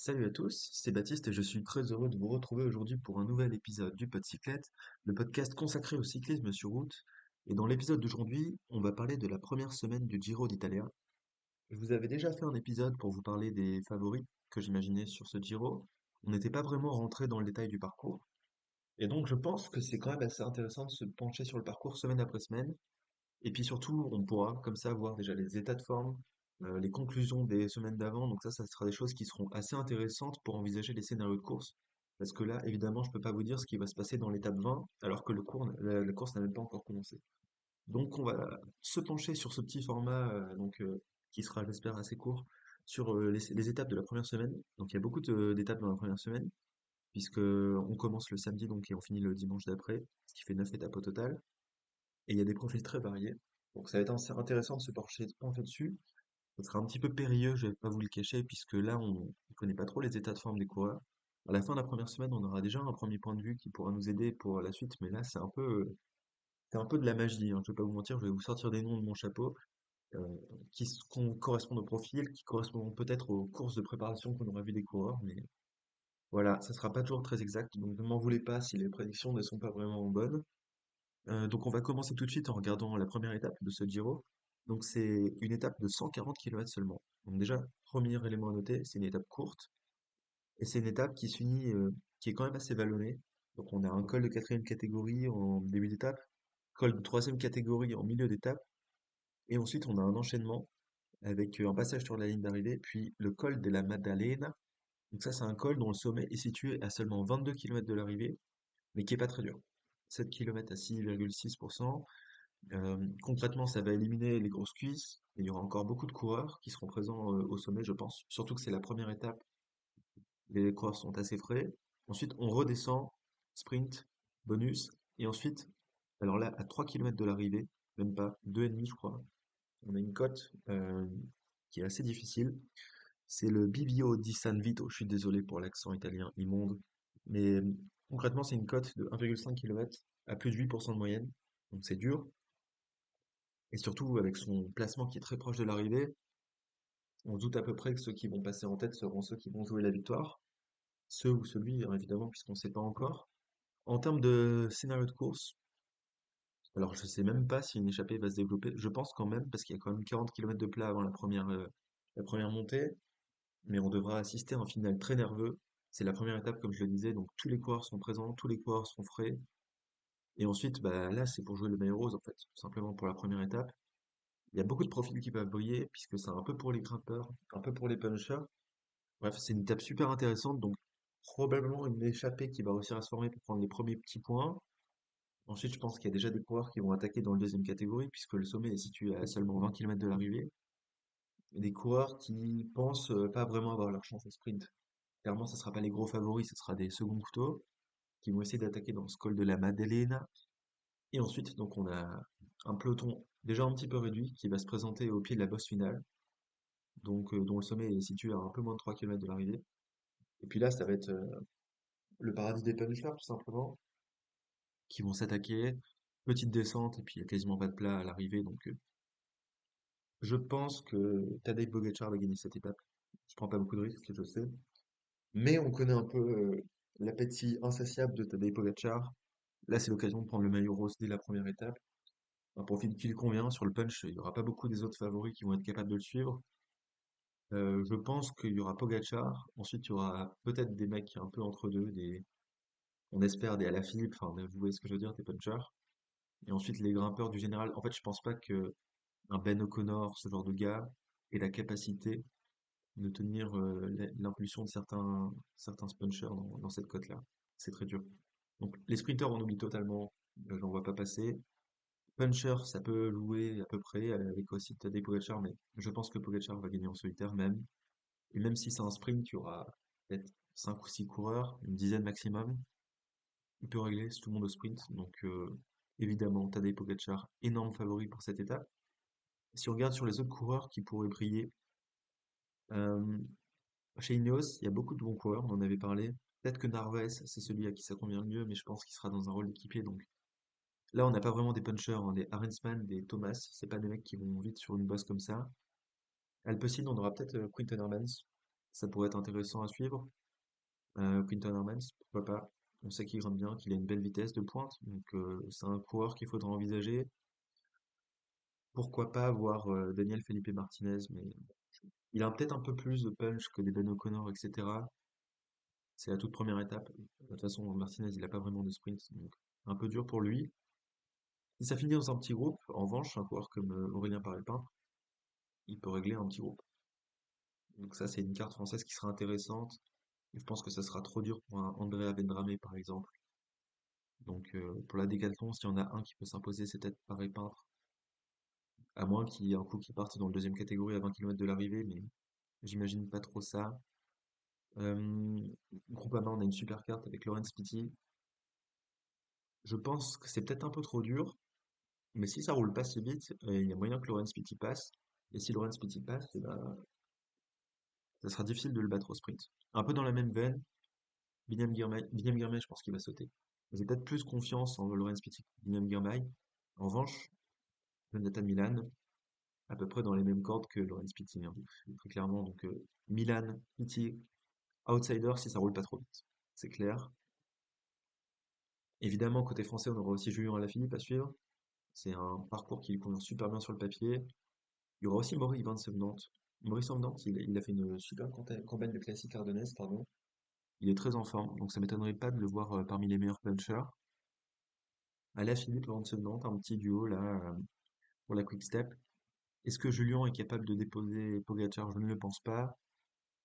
Salut à tous, c'est Baptiste et je suis très heureux de vous retrouver aujourd'hui pour un nouvel épisode du Podcyclette, le podcast consacré au cyclisme sur route. Et dans l'épisode d'aujourd'hui, on va parler de la première semaine du Giro d'Italia. Je vous avais déjà fait un épisode pour vous parler des favoris que j'imaginais sur ce Giro. On n'était pas vraiment rentré dans le détail du parcours. Et donc je pense que c'est quand même assez intéressant de se pencher sur le parcours semaine après semaine. Et puis surtout, on pourra comme ça voir déjà les états de forme, les conclusions des semaines d'avant. Donc ça sera des choses qui seront assez intéressantes pour envisager les scénarios de course. Parce que là, évidemment, je peux pas vous dire ce qui va se passer dans l'étape 20, alors que la course n'a même pas encore commencé. Donc on va se pencher sur ce petit format, qui sera, j'espère, assez court, sur les étapes de la première semaine. Donc il y a beaucoup d'étapes dans la première semaine, puisque on commence le samedi donc et on finit le dimanche d'après, ce qui fait 9 étapes au total. Et il y a des profils très variés. Donc ça va être assez intéressant de se pencher dessus. Ça sera un petit peu périlleux, je vais pas vous le cacher, puisque là, on ne connaît pas trop les états de forme des coureurs. À la fin de la première semaine, on aura déjà un premier point de vue qui pourra nous aider pour la suite, mais là, c'est un peu de la magie, hein, je vais pas vous mentir, je vais vous sortir des noms de mon chapeau, correspondent au profil, qui correspondent peut-être aux courses de préparation qu'on aura vu des coureurs, mais voilà, ça sera pas toujours très exact, donc ne m'en voulez pas si les prédictions ne sont pas vraiment bonnes. Donc on va commencer tout de suite en regardant la première étape de ce Giro. Donc c'est une étape de 140 km seulement. Donc déjà, premier élément à noter, c'est une étape courte et c'est une étape qui se finit, qui est quand même assez vallonnée. Donc on a un col de quatrième catégorie en début d'étape, col de troisième catégorie en milieu d'étape, et ensuite on a un enchaînement avec un passage sur la ligne d'arrivée, puis le col de la Maddalena. Donc ça c'est un col dont le sommet est situé à seulement 22 km de l'arrivée, mais qui est pas très dur. 7 km à 6,6%. Concrètement, ça va éliminer les grosses cuisses. Et il y aura encore beaucoup de coureurs qui seront présents au sommet, je pense. Surtout que c'est la première étape. Les coureurs sont assez frais. Ensuite, on redescend, sprint, bonus. Et ensuite, alors là, à 3 km de l'arrivée, même pas, 2,5 je crois, on a une cote qui est assez difficile. C'est le Bivio di San Vito. Je suis désolé pour l'accent italien immonde. Mais concrètement, c'est une cote de 1,5 km à plus de 8% de moyenne. Donc c'est dur. Et surtout, avec son placement qui est très proche de l'arrivée, on se doute à peu près que ceux qui vont passer en tête seront ceux qui vont jouer la victoire. Ceux ou celui, hein, évidemment, puisqu'on ne sait pas encore. En termes de scénario de course, alors je sais même pas si une échappée va se développer. Je pense quand même, parce qu'il y a quand même 40 km de plat avant la première montée, mais on devra assister à un final très nerveux. C'est la première étape, comme je le disais, donc tous les coureurs sont présents, tous les coureurs sont frais. Et ensuite, bah, là, c'est pour jouer le maillot rose, en fait, tout simplement pour la première étape. Il y a beaucoup de profils qui peuvent briller, puisque c'est un peu pour les grimpeurs, un peu pour les punchers. Bref, c'est une étape super intéressante, donc probablement une échappée qui va réussir à se former pour prendre les premiers petits points. Ensuite, je pense qu'il y a déjà des coureurs qui vont attaquer dans le deuxième catégorie, puisque le sommet est situé à seulement 20 km de l'arrivée. Et des coureurs qui pensent pas vraiment avoir leur chance au sprint. Clairement, ce sera pas les gros favoris, ce sera des seconds couteaux qui vont essayer d'attaquer dans ce col de la Maddalena. Et ensuite, donc, on a un peloton déjà un petit peu réduit qui va se présenter au pied de la bosse finale, donc dont le sommet est situé à un peu moins de 3 km de l'arrivée. Et puis là, ça va être le paradis des punchers, tout simplement, qui vont s'attaquer. Petite descente, et puis il y a quasiment pas de plat à l'arrivée, donc je pense que Tadej Pogačar va gagner cette étape. Je prends pas beaucoup de risques, je sais. Mais on connaît un peu l'appétit insatiable de Tadej Pogačar. Là, c'est l'occasion de prendre le maillot rose dès la première étape. Un profil qui lui convient. Sur le punch, il y aura pas beaucoup des autres favoris qui vont être capables de le suivre. Je pense qu'il y aura Pogačar. Ensuite, il y aura peut-être des mecs un peu entre deux, on espère des Alaphilippe, enfin, vous voyez ce que je veux dire, des punchers. Et ensuite, les grimpeurs du général. En fait, je pense pas que un Ben O'Connor, ce genre de gars, ait la capacité de tenir l'impulsion de certains punchers dans cette cote-là. C'est très dur. Donc, les sprinters, on oublie totalement. J'en vois pas passer. Puncher, ça peut jouer à peu près, avec aussi Tadej Pogačar, mais je pense que Pogačar va gagner en solitaire même. Et même si c'est un sprint, il y aura peut-être 5 ou 6 coureurs, une dizaine maximum. Il peut régler tout le monde au sprint. Donc, évidemment, Tadej Pogačar, énorme favori pour cette étape. Si on regarde sur les autres coureurs qui pourraient briller, euh, chez Ineos, il y a beaucoup de bons coureurs, on en avait parlé. Peut-être que Narvaez, c'est celui à qui ça convient le mieux, mais je pense qu'il sera dans un rôle d'équipier. Donc là, on n'a pas vraiment des punchers, hein, des Arensman, des Thomas. C'est pas des mecs qui vont vite sur une bosse comme ça. Alpecin, on aura peut-être Quinten Hermans. Ça pourrait être intéressant à suivre. Quinton Hermans, pourquoi pas. On sait qu'il grimpe bien, qu'il a une belle vitesse de pointe, donc c'est un coureur qu'il faudra envisager. Pourquoi pas voir Daniel Felipe Martinez, mais il a peut-être un peu plus de punch que des Ben O'Connor, etc. C'est la toute première étape. De toute façon, Martinez, il a pas vraiment de sprint, donc un peu dur pour lui. Si ça finit dans un petit groupe, en revanche, un coureur comme Aurélien Paré-Peintre, il peut régler un petit groupe. Donc ça, c'est une carte française qui sera intéressante. Et je pense que ça sera trop dur pour un Andrea Vendrame, par exemple. Donc pour la décathlon, s'il y en a un qui peut s'imposer, c'est peut-être Paré-Peintre. À moins qu'il y ait un coup qui parte dans le deuxième catégorie à 20 km de l'arrivée, mais j'imagine pas trop ça. Euh, Groupama, on a une super carte avec Laurent Spiti. Je pense que c'est peut-être un peu trop dur, mais si ça roule pas si vite, il y a moyen que Laurent Spiti passe. Et si Laurent Spiti passe, eh ben, ça sera difficile de le battre au sprint. Un peu dans la même veine, Biniam Girmay, je pense qu'il va sauter. J'ai peut-être plus confiance en Laurent Spiti que Biniam Girmay. En revanche, Jonathan Milan, à peu près dans les mêmes cordes que Laurent Spiti, hein, très clairement. Donc Milan, Spiti, outsider si ça roule pas trop vite. C'est clair. Évidemment, côté français, on aura aussi Julien Alaphilippe à suivre. C'est un parcours qui lui convient super bien sur le papier. Il y aura aussi Maurice Van Semnant. Maurice Van Semnant, il a fait une super campagne de classique ardennaise, pardon. Il est très en forme, donc ça m'étonnerait pas de le voir parmi les meilleurs punchers. Alaphilippe, Van Semnant, un petit duo là pour la Quick Step. Est-ce que Julien est capable de déposer Pogacar? Je ne le pense pas.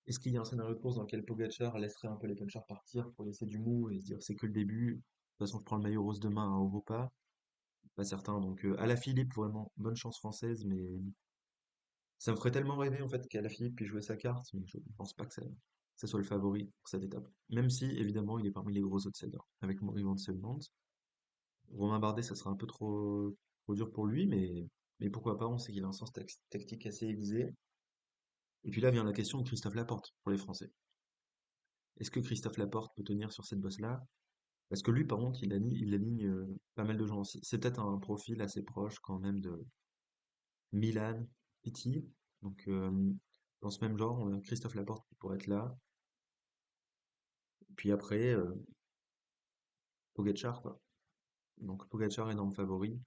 Est-ce qu'il y a un scénario de course dans lequel Pogacar laisserait un peu les punchers partir pour laisser du mou et se dire c'est que le début? De toute façon, je prends le maillot rose demain à Europa. Pas certain. Donc Alaphilippe, vraiment, bonne chance française, mais ça me ferait tellement rêver en fait qu'Alaphilippe puisse jouer sa carte, mais je ne pense pas que ça soit le favori pour cette étape. Même si, évidemment, il est parmi les gros outsiders. Avec Maury Van Semmelmann. Romain Bardet, ça sera un peu trop dur pour lui, mais pourquoi pas, on sait qu'il a un sens tactique assez aiguisé. Et puis là vient la question de Christophe Laporte pour les Français. Est-ce que Christophe Laporte peut tenir sur cette bosse-là? Parce que lui, par contre, il aligne pas mal de gens aussi. C'est peut-être un profil assez proche quand même de Milan, Pitti. Donc, dans ce même genre, on a Christophe Laporte qui pourrait être là. Puis après, Pogacar, quoi. Donc, Pogacar, énorme favori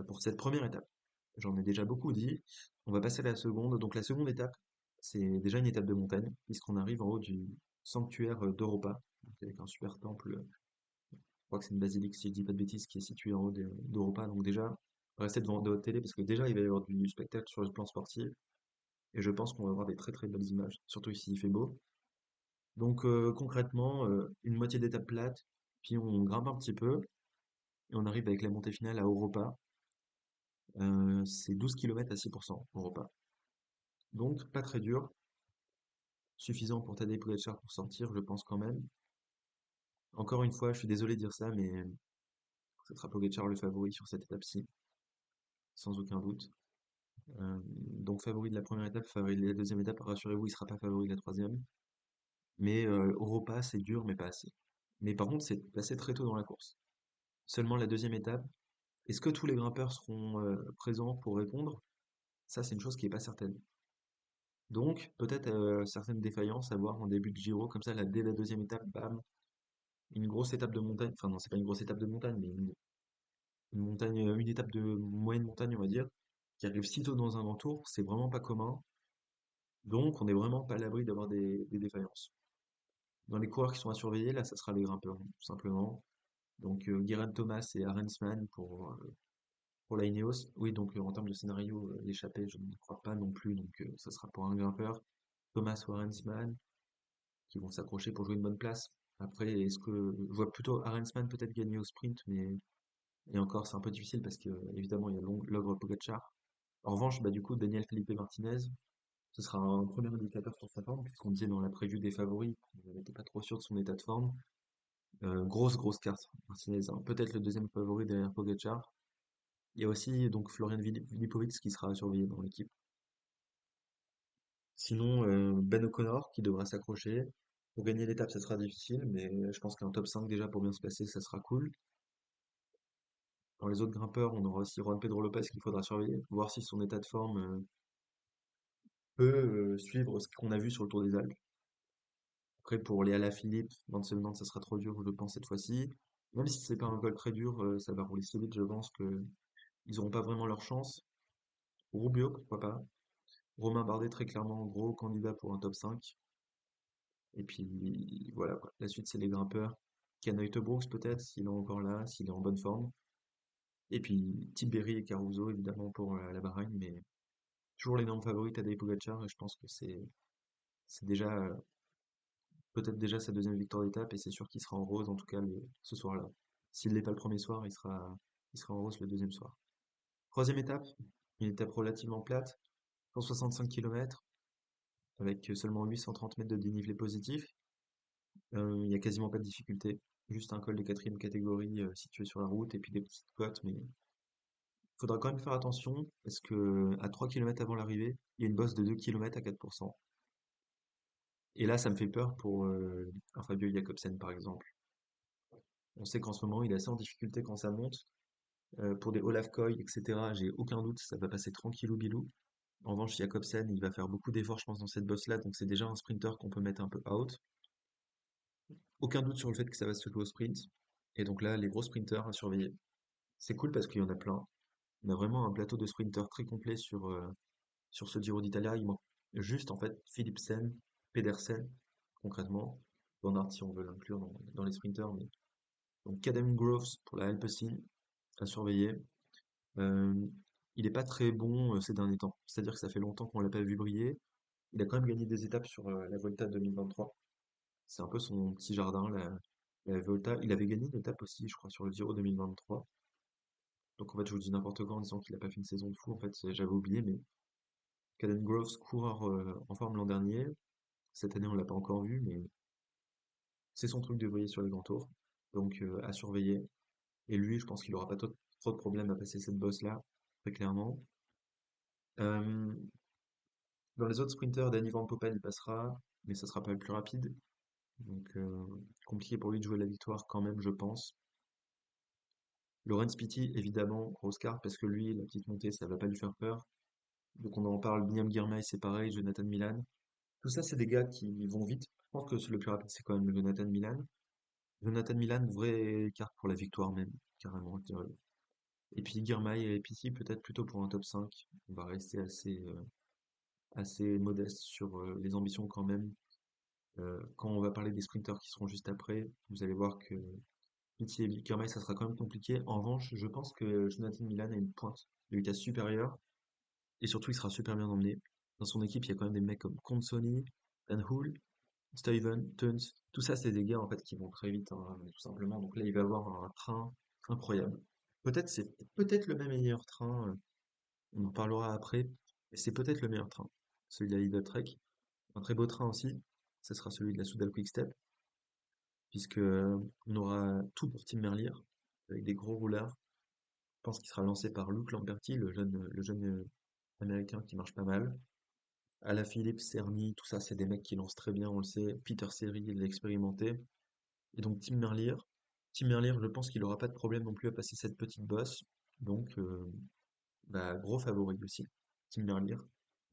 pour cette première étape. J'en ai déjà beaucoup dit. On va passer à la seconde. Donc, la seconde étape, c'est déjà une étape de montagne, puisqu'on arrive en haut du sanctuaire d'Europa, donc avec un super temple. Je crois que c'est une basilique, si je dis pas de bêtises, qui est située en haut d'Europa. Donc déjà, restez devant de votre télé parce que déjà, il va y avoir du spectacle sur le plan sportif. Et je pense qu'on va avoir des très très belles images, surtout ici il fait beau. Donc concrètement, une moitié d'étape plate, puis on grimpe un petit peu, et on arrive avec la montée finale à Europa. C'est 12 km à 6% Europa. Donc pas très dur, suffisant pour Tadej Pogacar pour sortir, je pense quand même. Encore une fois, je suis désolé de dire ça, mais ce sera Pogacar le favori sur cette étape-ci, sans aucun doute. Donc favori de la première étape, favori de la deuxième étape, rassurez-vous, il sera pas favori de la troisième. Mais Europa, c'est dur, mais pas assez. Mais par contre, c'est passé très tôt dans la course. Seulement la deuxième étape. Est-ce que tous les grimpeurs seront présents pour répondre? Ça, c'est une chose qui est pas certaine. Donc, peut-être certaines défaillances à voir en début de Giro, comme ça, là, dès la deuxième étape, bam, une grosse étape de montagne. Enfin non, c'est pas une grosse étape de montagne, mais une montagne, une étape de moyenne montagne, on va dire, qui arrive si tôt dans un grand tour, c'est vraiment pas commun. Donc, on n'est vraiment pas à l'abri d'avoir des défaillances. Dans les coureurs qui sont à surveiller, là, ça sera les grimpeurs, tout simplement. Donc, Geraint Thomas et Arensman pour la Ineos. Oui, donc en termes de scénario, l'échappée, je ne crois pas non plus. Donc, ça sera pour un grimpeur. Thomas ou Arensman qui vont s'accrocher pour jouer une bonne place. Après, est-ce que je vois plutôt Arensman peut-être gagner au sprint, mais et encore, c'est un peu difficile parce que évidemment, il y a l'ogre Pogacar. En revanche, bah, du coup, Daniel Felipe Martinez, ce sera un premier indicateur sur sa forme, puisqu'on disait dans la preview des favoris qu'on n'était pas trop sûr de son état de forme. Grosse carte, Martinez, hein. Peut-être le deuxième favori derrière Pogacar. Il y a aussi donc Florian Vilipovic qui sera surveillé dans l'équipe. Sinon, Ben O'Connor qui devra s'accrocher. Pour gagner l'étape, ça sera difficile, mais je pense qu'un top 5 déjà pour bien se placer, ça sera cool. Dans les autres grimpeurs, on aura aussi Juan Pedro Lopez qu'il faudra surveiller, voir si son état de forme peut suivre ce qu'on a vu sur le Tour des Alpes. Après, pour les Alaphilippe, Van Semmelmann, ça sera trop dur, je pense, cette fois-ci. Même si c'est pas un col très dur, ça va rouler si vite, je pense que ils auront pas vraiment leur chance. Rubio, pourquoi pas. Romain Bardet, très clairement, gros candidat pour un top 5. Et puis, voilà, quoi. La suite, c'est les grimpeurs. Ken Brooks, peut-être, s'il est encore là, s'il est en bonne forme. Et puis, Tiberi et Caruso, évidemment, pour la Bahreïn, mais toujours l'énorme favori, Tadej Pogacar, et je pense que c'est déjà, peut-être déjà sa deuxième victoire d'étape, et c'est sûr qu'il sera en rose, en tout cas, ce soir-là. S'il n'est pas le premier soir, il sera en rose le deuxième soir. Troisième étape, une étape relativement plate, 165 km, avec seulement 830 mètres de dénivelé positif. Il y a quasiment pas de difficulté. Juste un col de quatrième catégorie situé sur la route, et puis des petites côtes, mais il faudra quand même faire attention, parce que à 3 km avant l'arrivée, il y a une bosse de 2 km à 4%. Et là, ça me fait peur pour un Fabio Jacobsen, par exemple. On sait qu'en ce moment, il est assez en difficulté quand ça monte. Pour des Olaf Koy, etc., j'ai aucun doute, ça va passer tranquillou bilou. En revanche, Jacobsen, il va faire beaucoup d'efforts, je pense, dans cette bosse-là, donc c'est déjà un sprinter qu'on peut mettre un peu out. Aucun doute sur le fait que ça va se jouer au sprint. Et donc là, les gros sprinters à surveiller. C'est cool parce qu'il y en a plein. On a vraiment un plateau de sprinters très complet sur ce Giro d'Italia. Il manque juste, en fait, Philipsen, Pedersen, concrètement. Van Aert, si on veut l'inclure dans les sprinters, mais donc Caden Groves pour la Alpecin à surveiller. Euh, il n'est pas très bon ces derniers temps. C'est-à-dire que ça fait longtemps qu'on l'a pas vu briller. Il a quand même gagné des étapes sur la Volta 2023. C'est un peu son petit jardin, la Volta. Il avait gagné une étape aussi, je crois, sur le Giro 2023. Donc en fait, je vous dis n'importe quoi en disant qu'il a pas fait une saison de fou. En fait, j'avais oublié, mais Caden Groves, coureur en forme l'an dernier. Cette année, on l'a pas encore vu, mais c'est son truc de briller sur les grands tours. Donc à surveiller. Et lui, je pense qu'il aura pas trop de problèmes à passer cette bosse-là, très clairement. Euh, Dans les autres sprinters, Danny Van Poppel, il passera, mais ça sera pas le plus rapide. Donc, compliqué pour lui de jouer la victoire quand même, je pense. Laurent Pitty, évidemment, grosse carte, parce que lui, la petite montée, ça va pas lui faire peur. Donc on en parle, Binyam Girmay, c'est pareil, Jonathan Milan. Tout ça, c'est des gars qui vont vite. Je pense que le plus rapide, c'est quand même Jonathan Milan. Jonathan Milan, vraie carte pour la victoire même, carrément, je dirais. Et puis Girmay et Pitty, peut-être plutôt pour un top 5. On va rester assez modeste sur les ambitions quand même. Quand on va parler des sprinters qui seront juste après, vous allez voir que Pitty et Girmay, ça sera quand même compliqué. En revanche, je pense que Jonathan Milan a une pointe de vitesse supérieure et surtout il sera super bien emmené. Dans son équipe, il y a quand même des mecs comme Consoni, Dan Hull, Steven, Tuns. Tout ça, c'est des gars en fait qui vont très vite, hein, tout simplement. Donc là, il va avoir un train incroyable. Peut-être c'est peut-être le même meilleur train. On en parlera après. Mais c'est peut-être le meilleur train. Celui de la Lidl Trek. Un très beau train aussi. Ce sera celui de la Soudal Quick-Step, puisque on aura tout pour Tim Merlier, avec des gros rouleurs. Je pense qu'il sera lancé par Luke Lamperti, le jeune américain qui marche pas mal. Alaphilippe, Cerny, tout ça, c'est des mecs qui lancent très bien, on le sait. Peter Serry, il est expérimenté. Et donc Tim Merlier, je pense qu'il aura pas de problème non plus à passer cette petite bosse. Donc, bah, gros favori aussi, Tim Merlier.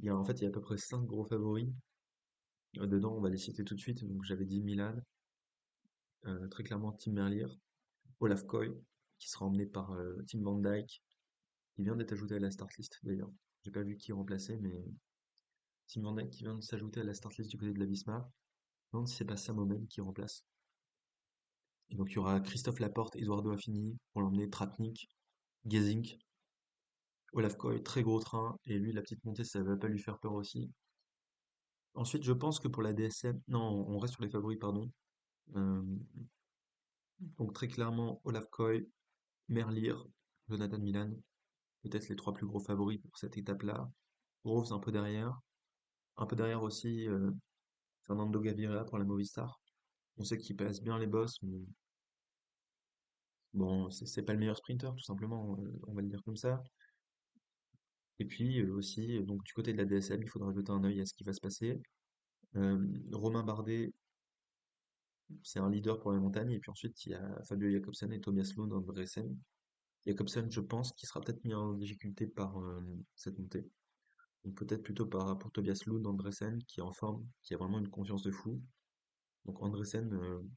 En fait, il y a à peu près 5 gros favoris. Dedans, on va les citer tout de suite. Donc, j'avais dit Milan, très clairement Tim Merlier, Olaf Koy, qui sera emmené par Tim Van Dyke, qui vient d'être ajouté à la start list d'ailleurs. J'ai pas vu qui remplaçait, mais Tim Van Dyke qui vient de s'ajouter à la start list du côté de la Visma. Je me demande si c'est pas Sam Omen qui remplace. Et donc il y aura Christophe Laporte, Eduardo Affini pour l'emmener, Tratnik, Gesink, Olaf Koy, très gros train, et lui la petite montée ça va pas lui faire peur aussi. Ensuite je pense que pour la DSM, non on reste sur les favoris pardon. Euh, donc très clairement Olaf Koy, Merlier, Jonathan Milan, peut-être les trois plus gros favoris pour cette étape-là. Groves un peu derrière aussi Fernando Gaviria pour la Movistar. On sait qu'il passe bien les bosses, mais bon, c'est pas le meilleur sprinter, tout simplement, on va le dire comme ça. Et puis aussi, donc du côté de la DSM, il faudra jeter un œil à ce qui va se passer. Euh, Romain Bardet, c'est un leader pour la montagne, et puis ensuite il y a Fabio Jakobsen et Tobias Lund Andresen. Jakobsen, je pense, qui sera peut-être mis en difficulté par cette montée. Donc peut-être plutôt pour Tobias Lund Andresen, qui est en forme, qui a vraiment une confiance de fou. Donc Andresen,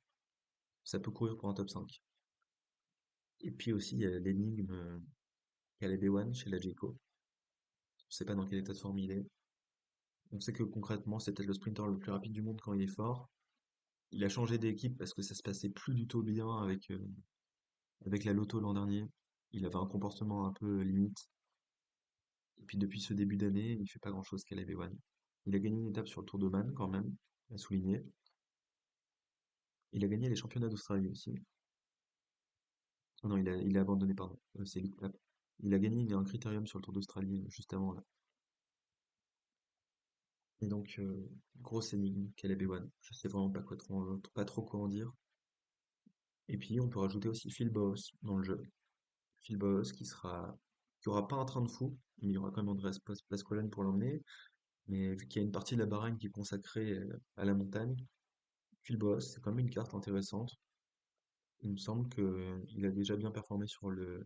ça peut courir pour un top 5. Et puis aussi, il y a l'énigme Caleb Ewan chez la Jayco. On ne sait pas dans quel état de forme il est. On sait que concrètement, c'est peut-être le sprinter le plus rapide du monde quand il est fort. Il a changé d'équipe parce que ça se passait plus du tout bien avec la Lotto l'an dernier. Il avait un comportement un peu limite. Et puis depuis ce début d'année, il fait pas grand-chose Caleb Ewan. Il a gagné une étape sur le Tour de Man quand même, à souligner. Il a gagné les championnats d'Australie aussi. Ah non, il a abandonné, pardon. C'est Luke Plapp. Il a gagné un critérium sur le Tour d'Australie juste avant là. Et donc, grosse énigme, Caleb Ewan. Je sais vraiment pas trop quoi en dire. Et puis, on peut rajouter aussi Phil Bowes dans le jeu. Phil Bowes qui aura pas un train de fou, mais il y aura quand même Andreas Pasqualen pour l'emmener. Mais vu qu'il y a une partie de la baragne qui est consacrée à la montagne, Phil Bowes, c'est quand même une carte intéressante. Il me semble que il a déjà bien performé sur le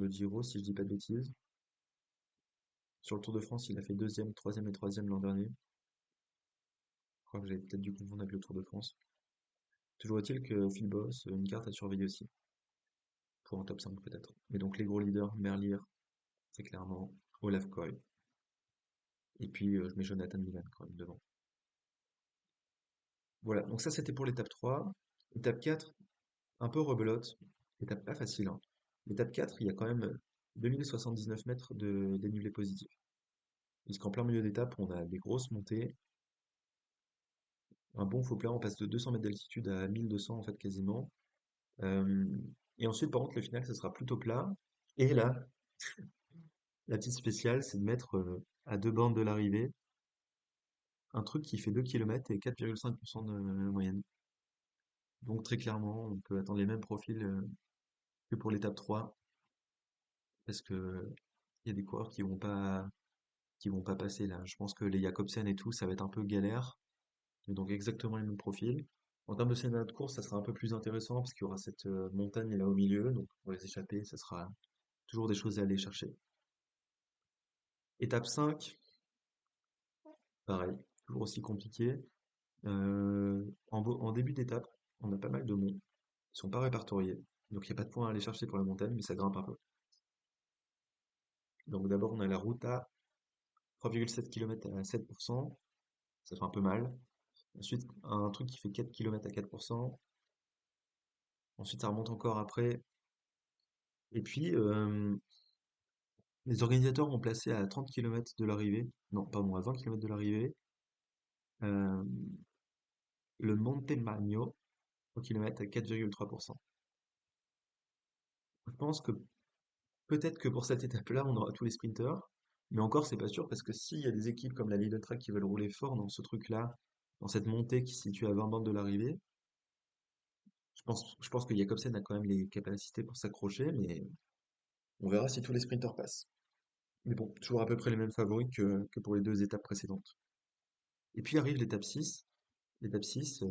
Giro, si je dis pas de bêtises. Sur le Tour de France, il a fait deuxième, troisième et troisième l'an dernier. Je crois que j'ai peut-être dû confondre avec le Tour de France. Toujours est-il que Phil Boss, une carte à surveiller aussi, pour un top 5 peut-être. Mais donc les gros leaders, Merlier, très clairement, Olaf Koy. Et puis je mets Jonathan Milan quand même devant. Voilà, donc ça c'était pour l'étape 3. Étape 4, un peu rebelote. Étape pas facile, hein. L'étape 4, il y a quand même 2079 mètres de dénivelé positif. Puisqu'en plein milieu d'étape, on a des grosses montées, un bon faux plat, on passe de 200 mètres d'altitude à 1200 en fait quasiment. Euh, et ensuite, par contre, le final, ce sera plutôt plat. Et là, la petite spéciale, c'est de mettre à deux bornes de l'arrivée un truc qui fait 2 km et 4,5% de moyenne. Donc très clairement, on peut attendre les mêmes profils que pour l'étape 3, parce que il y a des coureurs qui vont pas passer là. Je pense que les Jacobsen et tout, ça va être un peu galère, mais donc exactement les mêmes profils. En termes de scénario de course, ça sera un peu plus intéressant parce qu'il y aura cette montagne là au milieu, donc pour les échapper, ça sera toujours des choses à aller chercher. Étape 5, pareil, toujours aussi compliqué. En début d'étape, on a pas mal de monts. Ils sont pas répertoriés. Donc il n'y a pas de point à aller chercher pour la montagne, mais ça grimpe un peu. Donc d'abord on a la route à 3,7 km à 7%. Ça fait un peu mal. Ensuite un truc qui fait 4 km à 4%. Ensuite ça remonte encore après. Et puis les organisateurs ont placé à 30 km de l'arrivée, non pardon à 20 km de l'arrivée, euh, le Monte Magno au kilomètre à 4,3%. Je pense que peut-être que pour cette étape-là, on aura tous les sprinters, mais encore, c'est pas sûr parce que s'il y a des équipes comme la Lidl Track qui veulent rouler fort dans ce truc-là, dans cette montée qui se situe à 20 bandes de l'arrivée, je pense que Jacobsen a quand même les capacités pour s'accrocher, mais on verra si tous les sprinters passent. Mais bon, toujours à peu près les mêmes favoris que pour les deux étapes précédentes. Et puis arrive l'étape 6. L'étape 6,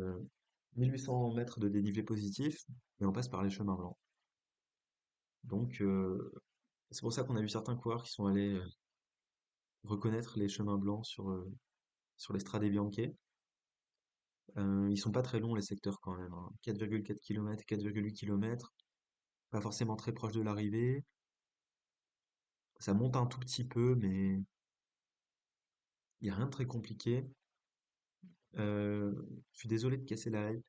1800 mètres de dénivelé positif, et on passe par les chemins blancs. Donc, c'est pour ça qu'on a vu certains coureurs qui sont allés reconnaître les chemins blancs sur les Strade Bianche. Ils sont pas très longs les secteurs quand même, hein. 4,4 km, 4,8 km, pas forcément très proche de l'arrivée. Ça monte un tout petit peu, mais il y a rien de très compliqué. Je suis désolé de casser la hype,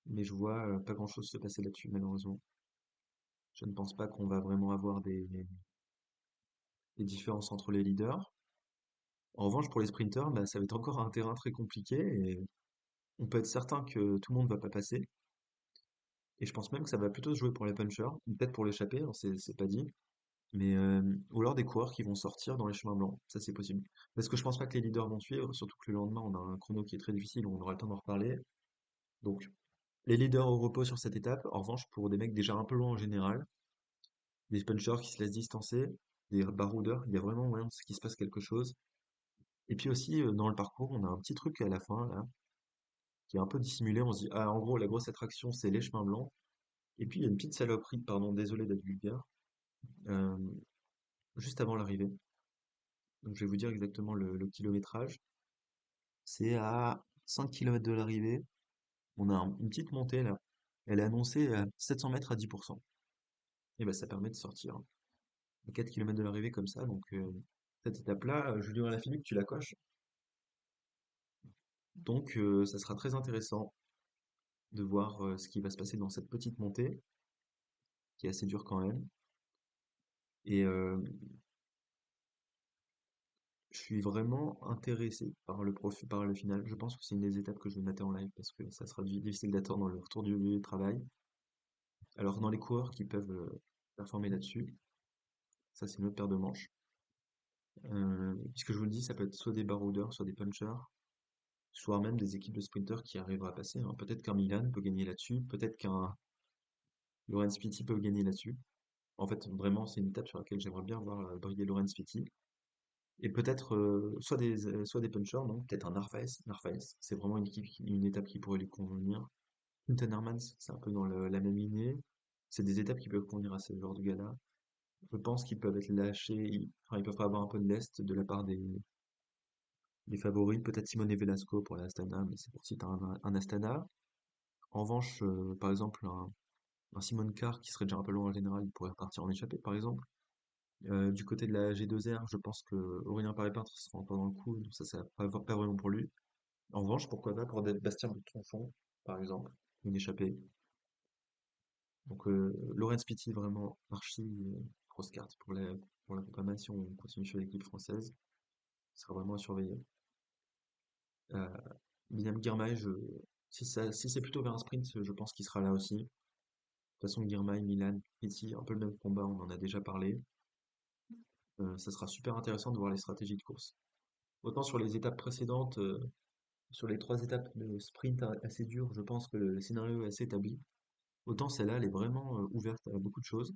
mais je vois pas grand-chose se passer là-dessus malheureusement. Je ne pense pas qu'on va vraiment avoir des différences entre les leaders. En revanche, pour les sprinters, bah, ça va être encore un terrain très compliqué et on peut être certain que tout le monde va pas passer. Et je pense même que ça va plutôt se jouer pour les punchers, ou peut-être pour l'échapper, hein, c'est pas dit. Mais ou alors des coureurs qui vont sortir dans les chemins blancs, ça c'est possible. Parce que je pense pas que les leaders vont suivre, surtout que le lendemain on a un chrono qui est très difficile, on aura le temps d'en reparler. Donc les leaders au repos sur cette étape. En revanche, pour des mecs déjà un peu loin en général, des punchers qui se laissent distancer, des baroudeurs, il y a vraiment moyen qu'il se passe quelque chose. Et puis aussi dans le parcours, on a un petit truc à la fin là, qui est un peu dissimulé. On se dit ah en gros la grosse attraction c'est les chemins blancs. Et puis il y a une petite saloperie, pardon, désolé d'être vulgaire, euh, juste avant l'arrivée. Donc je vais vous dire exactement le kilométrage. C'est à 5 kilomètres de l'arrivée. On a une petite montée là. Elle est annoncée à 700 mètres à 10%. Et ben ça permet de sortir à 4 kilomètres de l'arrivée comme ça. Donc cette étape-là, Julien Alaphilippe, tu la coches. Donc ça sera très intéressant de voir ce qui va se passer dans cette petite montée, qui est assez dure quand même. Et je suis vraiment intéressé par par le final. Je pense que c'est une des étapes que je vais mater en live parce que ça sera difficile d'attendre le retour du travail. Alors dans les coureurs qui peuvent performer là-dessus, ça c'est une autre paire de manches. Puisque je vous le dis, ça peut être soit des baroudeurs, soit des punchers, soit même des équipes de sprinters qui arrivera à passer, hein. Peut-être qu'un Milan peut gagner là-dessus, peut-être qu'un Lorenz Pitti peut gagner là-dessus. En fait, vraiment, c'est une étape sur laquelle j'aimerais bien voir briller Lorenz Pitti. Et peut-être soit des punchers, non, peut-être un Narvaez. Narvaez, c'est vraiment une étape qui pourrait lui convenir. Quinten Hermans, c'est un peu dans la même lignée. C'est des étapes qui peuvent convenir à ce genre de gars-là. Je pense qu'ils peuvent être lâchés, enfin, ils peuvent avoir un peu de lest de la part des favoris. Peut-être Simone Velasco pour l'Astana, mais c'est pour citer un Astana. En revanche, par exemple, un Simon Carr qui serait déjà un peu loin en général, il pourrait repartir en échappée, par exemple. Du côté de la G2R, je pense que Aurélien Paré-Peintre sera encore dans le coup, donc ça pas vraiment pour lui. En revanche, pourquoi pas pour Bastien de Tronçon, par exemple, une échappée. Donc, Laurence Pitty, vraiment archi grosse carte pour la Groupama si on continue sur l'équipe française. Ce sera vraiment à surveiller. Euh, William Girmay, si c'est plutôt vers un sprint, je pense qu'il sera là aussi. De toute façon, Girmay, Milan, Pitty, un peu le même combat, on en a déjà parlé. Ça sera super intéressant de voir les stratégies de course. Autant sur les étapes précédentes, sur les trois étapes de sprint assez dures, je pense que le scénario est assez établi. Autant celle-là, elle est vraiment ouverte à beaucoup de choses.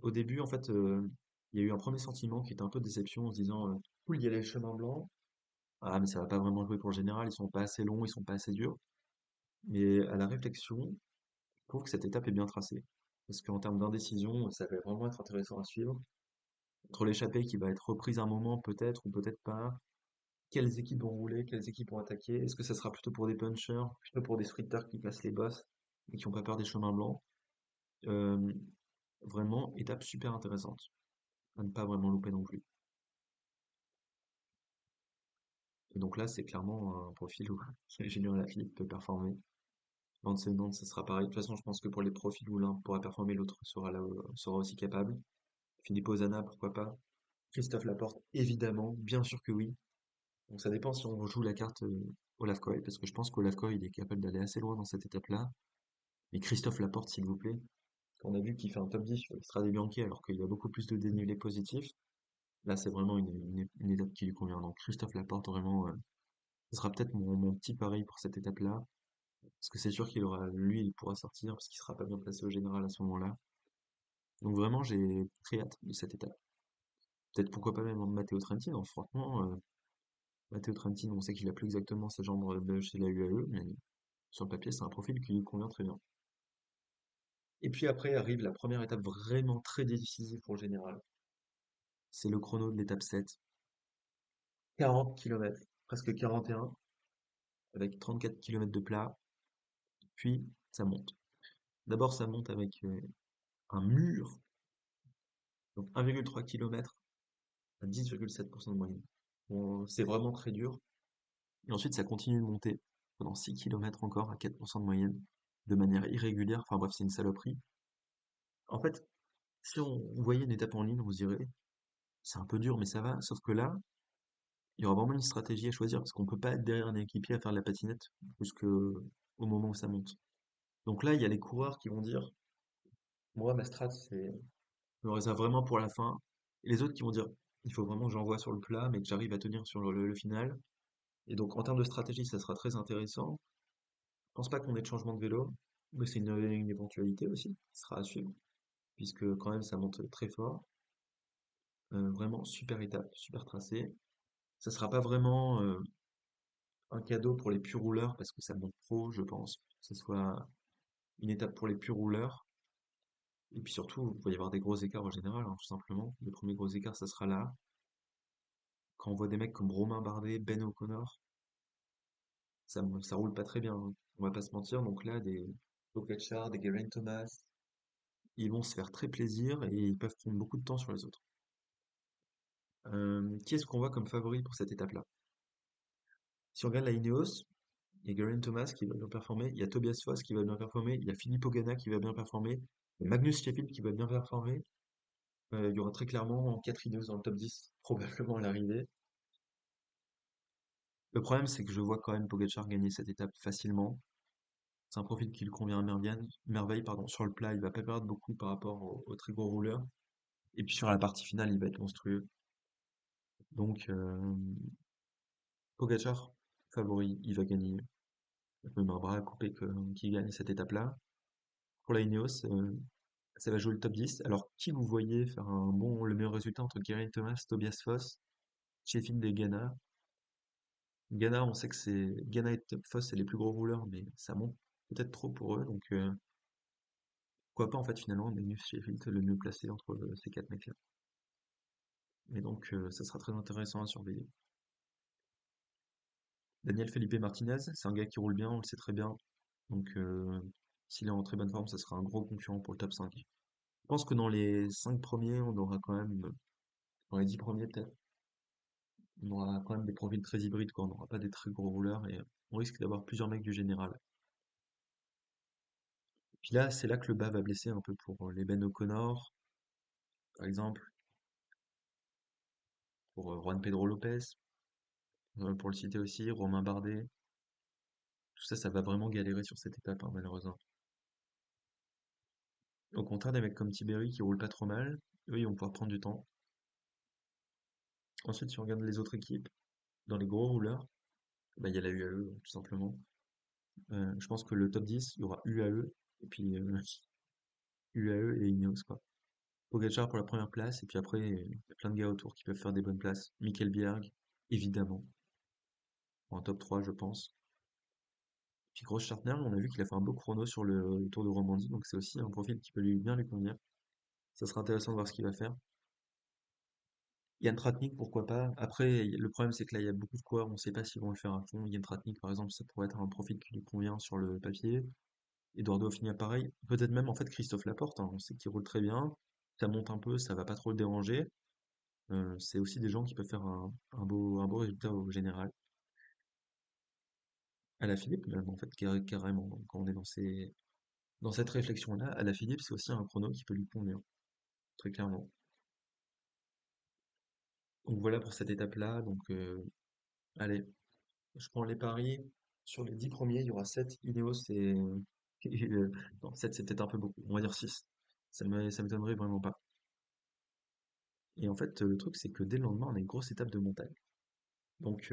Au début, en fait, il y a eu un premier sentiment qui était un peu de déception en se disant, cool, il y a les chemins blancs. Ah, mais ça va pas vraiment jouer pour le général, ils sont pas assez longs, ils sont pas assez durs. Mais à la réflexion, je trouve que cette étape est bien tracée. Parce qu'en termes d'indécision, ça va vraiment être intéressant à suivre. Entre l'échappée qui va être reprise un moment, peut-être ou peut-être pas. Quelles équipes vont rouler, quelles équipes vont attaquer? Est-ce que ça sera plutôt pour des punchers, plutôt pour des sprinters qui cassent les bosses et qui n'ont pas peur des chemins blancs? Euh, Vraiment, étape super intéressante, à ne pas vraiment louper non plus. Et donc là, c'est clairement un profil où Julien Alaphilippe peut performer. Lance Nantes, ça sera pareil. De toute façon, je pense que pour les profils où l'un pourra performer, l'autre sera là, sera aussi capable. Philippe Ozana, pourquoi pas. Christophe Laporte, évidemment, bien sûr que oui. Donc ça dépend si on joue la carte Olaf Koy, parce que je pense qu'Olaf Koy, il est capable d'aller assez loin dans cette étape-là. Mais Christophe Laporte, s'il vous plaît, on a vu qu'il fait un top 10 sur l'Strade Bianchi alors qu'il y a beaucoup plus de dénivelé positif. Là, c'est vraiment une étape qui lui convient. Donc Christophe Laporte, vraiment, ce sera peut-être mon petit pari pour cette étape-là. Parce que c'est sûr qu'il aura, lui, il pourra sortir parce qu'il sera pas bien placé au général à ce moment-là. Donc vraiment, j'ai très hâte de cette étape. Peut-être pourquoi pas même Matteo Trentin, hein. Franchement, Matteo Trentin, on sait qu'il a plus exactement ce genre de chez la UAE, mais sur le papier, c'est un profil qui lui convient très bien. Et puis après arrive la première étape vraiment très décisive pour le général. C'est le chrono de l'étape 7. 40 km, presque 41, avec 34 km de plat, puis ça monte. D'abord, ça monte avec un mur, donc 1,3 km à 10,7% de moyenne. Bon, c'est vraiment très dur. Et ensuite, ça continue de monter pendant 6 km encore à 4% de moyenne, de manière irrégulière. Enfin bref, c'est une saloperie. En fait, si on voyait une étape en ligne, on se dirait, c'est un peu dur, mais ça va. Sauf que là, il y aura vraiment une stratégie à choisir parce qu'on peut pas être derrière un équipier à faire de la patinette jusque au moment où ça monte. Donc là, il y a les coureurs qui vont dire, moi, ma strat, je me réserve vraiment pour la fin. Et les autres qui vont dire, il faut vraiment que j'envoie sur le plat, mais que j'arrive à tenir sur le final. Et donc, en termes de stratégie, ça sera très intéressant. Je pense pas qu'on ait de changement de vélo, mais c'est une éventualité aussi, qui sera à suivre, puisque quand même, ça monte très fort. Vraiment, super étape, super tracé. Ça sera pas vraiment un cadeau pour les purs rouleurs, parce que ça monte trop, je pense. Que ce soit une étape pour les purs rouleurs. Et puis surtout, il va y avoir des gros écarts en général, hein, tout simplement. Le premier gros écart, ça sera là. quand on voit des mecs comme Romain Bardet, Ben O'Connor, ça roule pas très bien, hein. On va pas se mentir. Donc là, des Pogačar, des Geraint Thomas, ils vont se faire très plaisir et ils peuvent prendre beaucoup de temps sur les autres. Qui est-ce qu'on voit comme favori pour cette étape-là? Si on regarde la Ineos, il y a Geraint Thomas qui va bien performer, il y a Tobias Foss qui va bien performer, il y a Filippo Ganna qui va bien performer, il y a Magnus Sheffield qui va bien performer. Il y aura très clairement 4 Ineos dans le top 10, probablement à l'arrivée. Le problème, c'est que je vois quand même Pogačar gagner cette étape facilement. C'est un profil qui lui convient à merveille, pardon. Sur le plat, il va pas perdre beaucoup par rapport aux très gros rouleurs. Et puis sur la partie finale, il va être monstrueux. Donc, Pogačar, favori, il va gagner. Je me mets un bras à couper qu'il gagne cette étape-là. Pour la Ineos, ça va jouer le top 10. Alors, qui vous voyez faire le meilleur résultat entre Geraint Thomas, Tobias Foss, Sheffield et Ganna? Ganna, on sait que Ganna et Foss, c'est les plus gros rouleurs, mais ça monte peut-être trop pour eux. Donc, pourquoi pas, en fait, finalement, Magnus Sheffield le mieux placé entre ces quatre mecs-là. Mais donc, ça sera très intéressant à surveiller. Daniel Felipe Martinez, c'est un gars qui roule bien, on le sait très bien. Donc, s'il est en très bonne forme, ça sera un gros concurrent pour le top 5. Je pense que dans les 5 premiers, on aura quand même, dans les 10 premiers peut-être, on aura quand même des profils très hybrides, quoi. On n'aura pas des très gros rouleurs et on risque d'avoir plusieurs mecs du général. Puis là, c'est là que le bas va blesser un peu pour les Ben O'Connor, par exemple, pour Juan Pedro Lopez, pour le citer aussi, Romain Bardet. Tout ça, ça va vraiment galérer sur cette étape, hein, malheureusement. Au contraire, des mecs comme Tiberi qui roulent pas trop mal, eux, ils vont pouvoir prendre du temps. Ensuite, si on regarde les autres équipes, dans les gros rouleurs, bah, il y a la UAE, tout simplement. Je pense que le top 10, il y aura UAE, et puis UAE et Ineos, quoi. Pogacar pour la première place, et puis après, il y a plein de gars autour qui peuvent faire des bonnes places. Mikkel Bjerg, évidemment, en top 3, je pense. Puis Gross Schartner, on a vu qu'il a fait un beau chrono sur le Tour de Romandie, donc c'est aussi un profil qui peut bien lui convenir. Ça sera intéressant de voir ce qu'il va faire. Yann Tratnik, pourquoi pas. Après, le problème, c'est que là, il y a beaucoup de coureurs, on ne sait pas s'ils vont le faire à fond. Yann Tratnik, par exemple, ça pourrait être un profil qui lui convient sur le papier. Eduardo Dauphiné, pareil. Peut-être même, en fait, Christophe Laporte, hein, on sait qu'il roule très bien. Ça monte un peu, ça va pas trop le déranger. C'est aussi des gens qui peuvent faire un beau résultat au général. À la Philippe, même, en fait, carrément. Donc, quand on est dans cette réflexion-là, à la Philippe, c'est aussi un chrono qui peut lui convenir, très clairement. Donc voilà pour cette étape-là. Donc, allez, je prends les paris. Sur les 10 premiers, il y aura 7 Ineos et, non, 7 c'est peut-être un peu beaucoup. On va dire 6. Ça m'étonnerait vraiment pas. Et en fait, le truc, c'est que dès le lendemain, on a une grosse étape de montagne. Donc,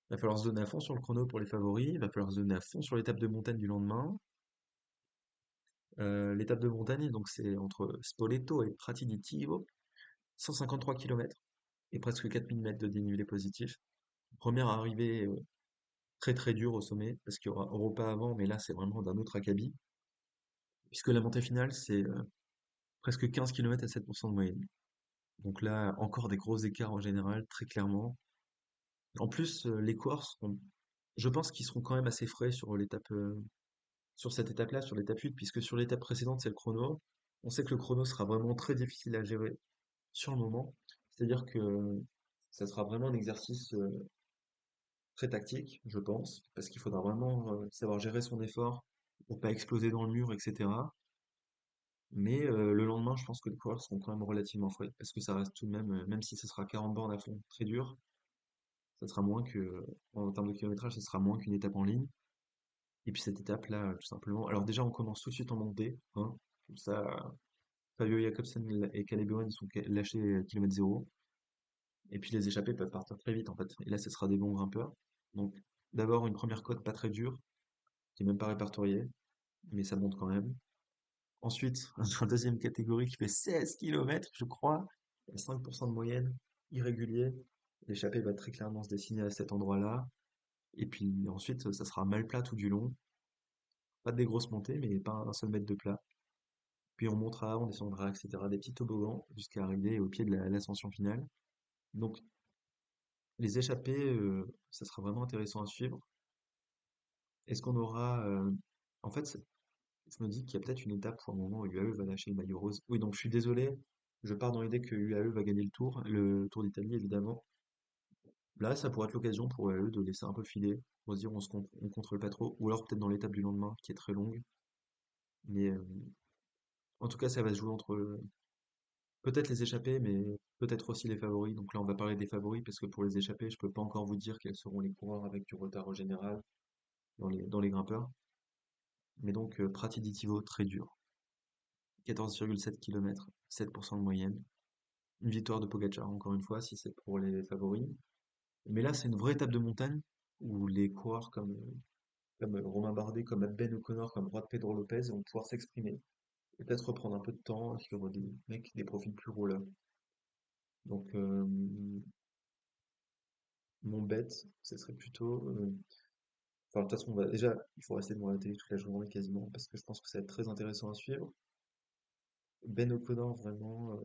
va falloir se donner à fond sur le chrono pour les favoris. Il va falloir se donner à fond sur l'étape de montagne du lendemain. L'étape de montagne, donc c'est entre Spoleto et Prati di Tivo, 153 km et presque 4000 mètres de dénivelé positif. Première arrivée très très dure au sommet, parce qu'il y aura Europa avant, mais là c'est vraiment d'un autre acabit, puisque la montée finale c'est presque 15 km à 7% de moyenne. Donc là, encore des gros écarts en général, très clairement. En plus, les coureurs je pense qu'ils seront quand même assez frais sur cette étape-là, sur l'étape 8, puisque sur l'étape précédente, c'est le chrono. On sait que le chrono sera vraiment très difficile à gérer sur le moment. C'est-à-dire que ça sera vraiment un exercice très tactique, je pense, parce qu'il faudra vraiment savoir gérer son effort pour pas exploser dans le mur, etc. Mais le lendemain, je pense que les coureurs seront quand même relativement frais, parce que ça reste tout de même, même si ce sera 40 bornes à fond très dur, ça sera moins que, en termes de kilométrage, ça sera moins qu'une étape en ligne. Et puis cette étape-là, tout simplement. Alors déjà, on commence tout de suite en montée, hein. Comme ça, Fabio Jakobsen et Caleb Ewan sont lâchés à kilomètre zéro. Et puis les échappées peuvent partir très vite, en fait. Et là, ce sera des bons grimpeurs. Donc, d'abord, une première côte pas très dure, qui est même pas répertoriée, mais ça monte quand même. Ensuite, un deuxième catégorie qui fait 16 km, je crois, 5% de moyenne, irrégulier. L'échappée va très clairement se dessiner à cet endroit-là. Et puis ensuite, ça sera mal plat tout du long. Pas des grosses montées, mais pas un seul mètre de plat. Puis on montera, on descendra, etc. Des petits toboggans jusqu'à arriver au pied de l'ascension finale. Donc Les échappées, ça sera vraiment intéressant à suivre. Est-ce qu'on aura... En fait, je me dis qu'il y a peut-être une étape pour un moment où UAE va lâcher le maillot rose. Oui, donc je suis désolé, je pars dans l'idée que UAE va gagner le Tour d'Italie évidemment. Là, ça pourrait être l'occasion pour UAE de laisser un peu filer, pour se dire on contrôle pas trop, ou alors peut-être dans l'étape du lendemain qui est très longue. Mais en tout cas, ça va se jouer entre peut-être les échappées, mais peut-être aussi les favoris. Donc là, on va parler des favoris parce que pour les échappées, je peux pas encore vous dire quels seront les coureurs avec du retard au général dans les grimpeurs. Mais donc Pratiditivo, très dur. 14,7 km, 7% de moyenne. Une victoire de Pogacar, encore une fois, si c'est pour les favoris. Mais là, c'est une vraie étape de montagne où les coureurs comme Romain Bardet, comme Ben O'Connor, comme Juan Pedro Lopez vont pouvoir s'exprimer. Et peut-être reprendre un peu de temps sur des mecs, des profils plus rouleurs. Donc, mon bet, ce serait plutôt... enfin, de toute façon, déjà, il faut rester devant la télé toute la journée quasiment, parce que je pense que ça va être très intéressant à suivre. Ben O'Connor, vraiment,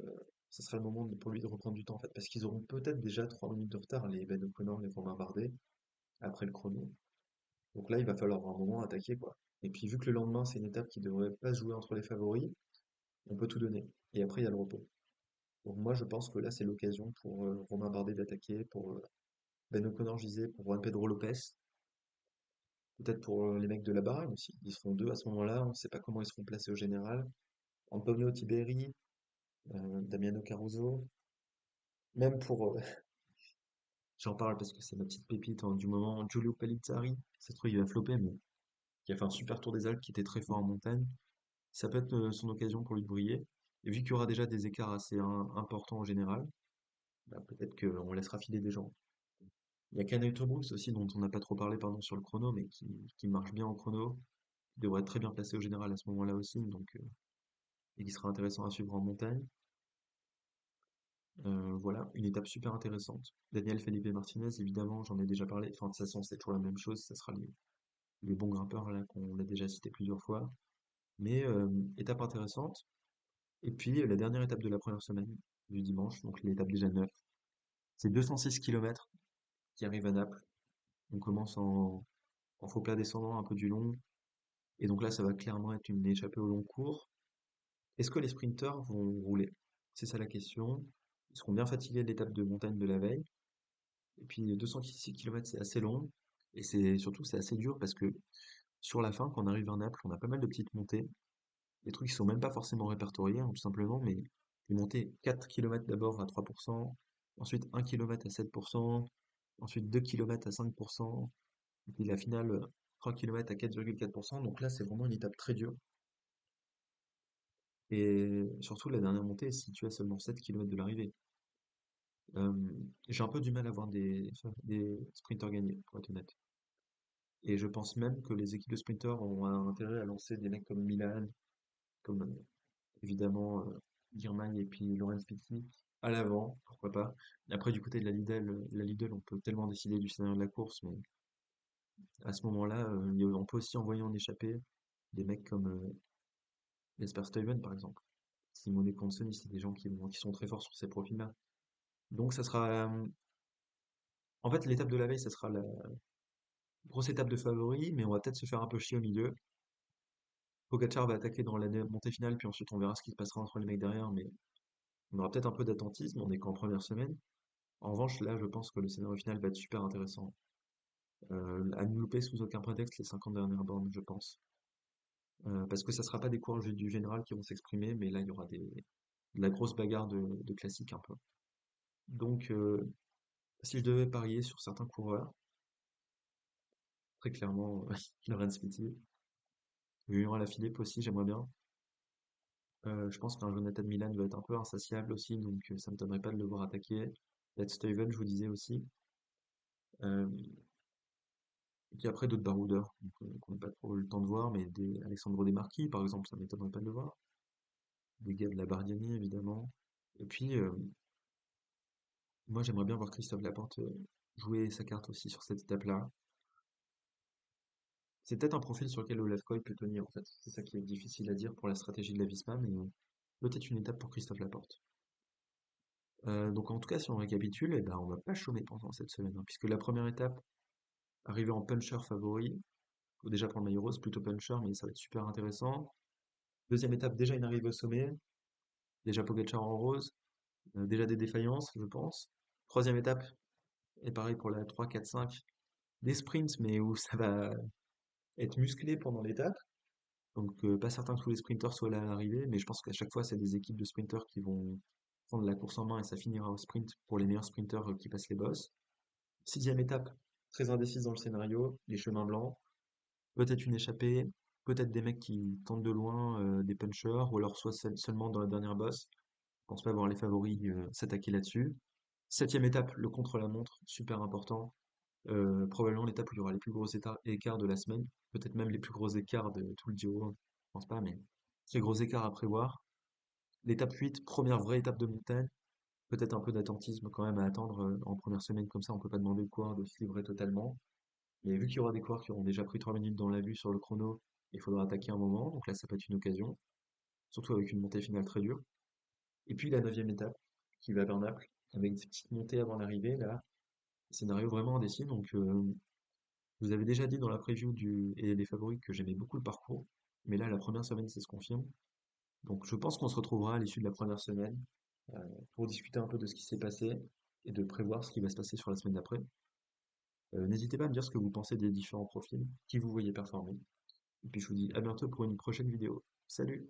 ce sera le moment pour lui de reprendre du temps, en fait, parce qu'ils auront peut-être déjà 3 minutes de retard, les Ben O'Connor, les Romain Bardet, après le chrono. Donc là, il va falloir un moment attaquer, quoi. Et puis, vu que le lendemain, c'est une étape qui devrait pas se jouer entre les favoris, on peut tout donner. Et après, il y a le repos. Donc moi, je pense que là, c'est l'occasion pour Romain Bardet d'attaquer, pour Ben O'Connor, je disais, pour Juan Pedro Lopez, peut-être pour les mecs de la Bahreïn aussi. Ils seront deux à ce moment-là, on ne sait pas comment ils seront placés au général. Antonio Tiberi, Damiano Caruso, même pour, j'en parle parce que c'est ma petite pépite hein, du moment, Giulio Palizzari, ça se trouve, il va flopper, mais qui a fait un super tour des Alpes, qui était très fort en montagne. Ça peut être son occasion pour lui de briller. Et vu qu'il y aura déjà des écarts assez importants en général, bah, peut-être qu'on laissera filer des gens. Il y a Kanato Brooks aussi, dont on n'a pas trop parlé pardon, sur le chrono, mais qui marche bien en chrono, qui devrait être très bien placé au général à ce moment-là aussi, donc, et qui sera intéressant à suivre en montagne. Voilà, une étape super intéressante. Daniel Felipe Martinez, évidemment, j'en ai déjà parlé. Enfin, de toute façon, c'est toujours la même chose. Ça sera les bons grimpeurs là qu'on a déjà cité plusieurs fois. Mais étape intéressante. Et puis la dernière étape de la première semaine du dimanche, donc l'étape déjà 9. C'est 206 km qui arrive à Naples. On commence en faux plat descendant un peu du long. Et donc là, ça va clairement être une échappée au long cours. Est-ce que les sprinteurs vont rouler? C'est ça la question. Ils seront bien fatigués de l'étape de montagne de la veille. Et puis 206 km, c'est assez long. Et c'est assez dur parce que sur la fin, quand on arrive à Naples, on a pas mal de petites montées. Des trucs qui sont même pas forcément répertoriés, hein, tout simplement, mais des montées 4 km d'abord à 3%, ensuite 1 km à 7%, ensuite 2 km à 5%, et puis la finale 3 km à 4,4%. Donc là, c'est vraiment une étape très dure. Et surtout, la dernière montée est située à seulement 7 km de l'arrivée. J'ai un peu du mal à voir des sprinters gagner, pour être honnête. Et je pense même que les équipes de sprinters ont un intérêt à lancer des mecs comme Milan, comme évidemment Girmay et puis Laurent Spitz à l'avant, pourquoi pas. Et après, du côté de la Lidl, on peut tellement décider du scénario de la course, mais à ce moment-là, on peut aussi envoyer en échappée des mecs comme Jesper Stuyven, par exemple. Simone Consoni, c'est des gens qui sont très forts sur ces profils-là. Donc, ça sera, en fait, l'étape de la veille, ça sera la grosse étape de favori, mais on va peut-être se faire un peu chier au milieu. Pogacar va attaquer dans la montée finale, puis ensuite on verra ce qui se passera entre les mecs derrière, mais on aura peut-être un peu d'attentisme, on est qu'en première semaine. En revanche, là, je pense que le scénario final va être super intéressant. À ne louper sous aucun prétexte les 50 dernières bornes, je pense. Parce que ça sera pas des coureurs du général qui vont s'exprimer, mais là, il y aura de la grosse bagarre de classique un peu. Donc, si je devais parier sur certains coureurs, très clairement, Laurent Spitty, Julien Alaphilippe aussi, j'aimerais bien. Je pense qu'un Jonathan Milan va être un peu insatiable aussi, donc ça me donnerait pas de le voir attaquer. Peut-être Steven, je vous disais aussi. Euh, et puis après d'autres baroudeurs qu'on n'a pas trop eu le temps de voir, mais des Alexandre Desmarquis, par exemple, ça m'étonnerait pas de le voir. Des gars de la Bardiani, évidemment. Et puis, moi, j'aimerais bien voir Christophe Laporte jouer sa carte aussi sur cette étape-là. C'est peut-être un profil sur lequel Olaf Koy peut tenir, en fait. C'est ça qui est difficile à dire pour la stratégie de la Visma, mais peut-être une étape pour Christophe Laporte. Donc en tout cas, si on récapitule, eh ben, on va pas chômer pendant cette semaine, hein, puisque la première étape, arriver en puncher favori, faut déjà prendre maillot rose, plutôt puncher, mais ça va être super intéressant. Deuxième étape, déjà une arrivée au sommet, déjà Pogacar en rose, déjà des défaillances, je pense. Troisième étape, et pareil pour la 3, 4, 5, des sprints, mais où ça va être musclé pendant l'étape. Donc pas certain que tous les sprinters soient là à l'arrivée, mais je pense qu'à chaque fois, c'est des équipes de sprinters qui vont prendre la course en main et ça finira au sprint pour les meilleurs sprinters qui passent les bosses. Sixième étape, très indécise dans le scénario, les chemins blancs, peut-être une échappée, peut-être des mecs qui tentent de loin, des punchers, ou alors soit seulement dans la dernière bosse. Je pense pas voir les favoris s'attaquer là-dessus. Septième étape, le contre-la-montre, super important. Probablement l'étape où il y aura les plus gros écarts de la semaine, peut-être même les plus gros écarts de tout le Giro, je pense pas, mais très gros écarts à prévoir. L'étape 8, première vraie étape de montagne, peut-être un peu d'attentisme quand même à attendre en première semaine, comme ça on peut pas demander au coureur de se livrer totalement. Mais vu qu'il y aura des coureurs qui auront déjà pris 3 minutes dans la vue sur le chrono, il faudra attaquer un moment, donc là ça peut être une occasion, surtout avec une montée finale très dure. Et puis la neuvième étape, qui va vers Naples, avec des petites montées avant l'arrivée, là, scénario vraiment indécis, donc je vous avais déjà dit dans la preview et les favoris que j'aimais beaucoup le parcours, mais là la première semaine ça se confirme. Donc je pense qu'on se retrouvera à l'issue de la première semaine euh, pour discuter un peu de ce qui s'est passé et de prévoir ce qui va se passer sur la semaine d'après. N'hésitez pas à me dire ce que vous pensez des différents profils, qui vous voyez performer. Et puis je vous dis à bientôt pour une prochaine vidéo. Salut!